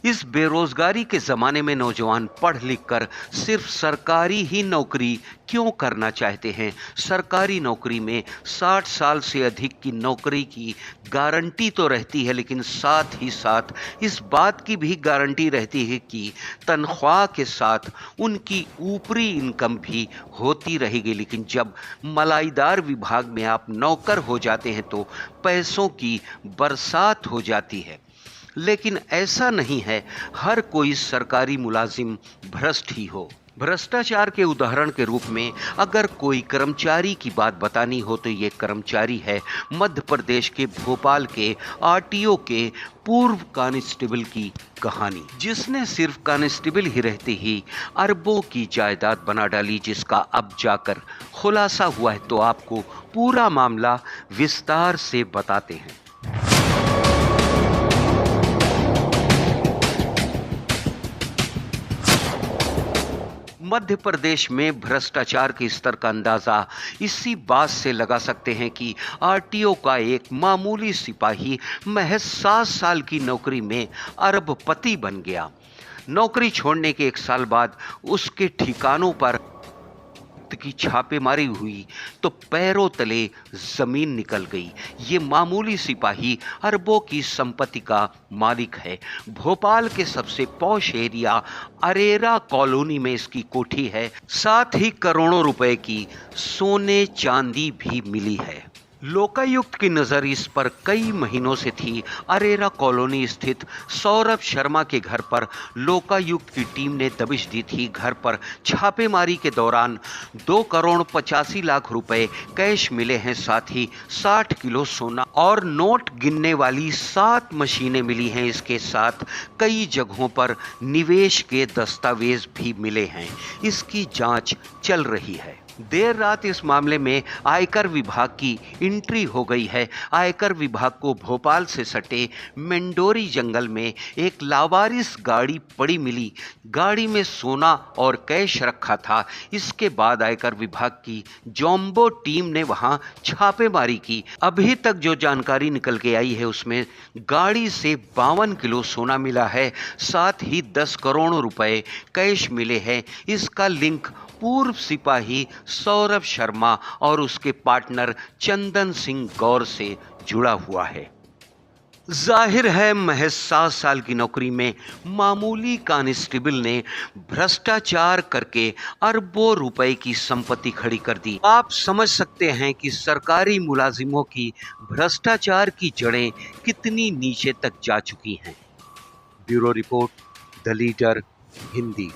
इस बेरोजगारी के जमाने में नौजवान पढ़ लिख कर सिर्फ सरकारी ही नौकरी क्यों करना चाहते हैं? सरकारी नौकरी में 60 साल से अधिक की नौकरी की गारंटी तो रहती है, लेकिन साथ ही साथ इस बात की भी गारंटी रहती है कि तनख्वाह के साथ उनकी ऊपरी इनकम भी होती रहेगी। लेकिन जब मलाईदार विभाग में आप नौकर हो जाते हैं तो पैसों की बरसात हो जाती है। लेकिन ऐसा नहीं है हर कोई सरकारी मुलाजिम भ्रष्ट ही हो। भ्रष्टाचार के उदाहरण के रूप में अगर कोई कर्मचारी की बात बतानी हो तो ये कर्मचारी है मध्य प्रदेश के भोपाल के आरटीओ के पूर्व कांस्टेबल की कहानी, जिसने सिर्फ कांस्टेबल ही रहते ही अरबों की जायदाद बना डाली, जिसका अब जाकर खुलासा हुआ है। तो आपको पूरा मामला विस्तार से बताते हैं। मध्य प्रदेश में भ्रष्टाचार के स्तर का अंदाजा इसी बात से लगा सकते हैं कि आरटीओ का एक मामूली सिपाही महज 7 साल की नौकरी में अरबपति बन गया। नौकरी छोड़ने के 1 साल बाद उसके ठिकानों पर की छापेमारी हुई तो पैरों तले जमीन निकल गई। ये मामूली सिपाही अरबों की संपत्ति का मालिक है। भोपाल के सबसे पॉश एरिया अरेरा कॉलोनी में इसकी कोठी है। साथ ही करोड़ों रुपए की सोने चांदी भी मिली है। लोकायुक्त की नजर इस पर कई महीनों से थी। अरेरा कॉलोनी स्थित सौरभ शर्मा के घर पर लोकायुक्त की टीम ने दबिश दी थी। घर पर छापेमारी के दौरान 2 करोड़ 85 लाख रुपए कैश मिले हैं। साथ ही 60 किलो सोना और नोट गिनने वाली 7 मशीनें मिली हैं। इसके साथ कई जगहों पर निवेश के दस्तावेज भी मिले हैं। इसकी जांच चल रही है। देर रात इस मामले में आयकर विभाग की एंट्री हो गई है। आयकर विभाग को भोपाल से सटे मेंडोरी जंगल में एक लावारिस गाड़ी पड़ी मिली। गाड़ी में सोना और कैश रखा था। इसके बाद आयकर विभाग की जॉम्बो टीम ने वहां छापेमारी की। अभी तक जो जानकारी निकल के आई है उसमें गाड़ी से 52 किलो सोना मिला है। साथ ही 10 करोड़ रुपए कैश मिले हैं। इसका लिंक पूर्व सिपाही सौरभ शर्मा और उसके पार्टनर चंदन सिंह गौर से जुड़ा हुआ है। जाहिर है महज 7 साल की नौकरी में मामूली कांस्टेबल ने भ्रष्टाचार करके अरबों रुपए की संपत्ति खड़ी कर दी। आप समझ सकते हैं कि सरकारी मुलाजिमों की भ्रष्टाचार की जड़ें कितनी नीचे तक जा चुकी हैं। Bureau report, the leader Hindi.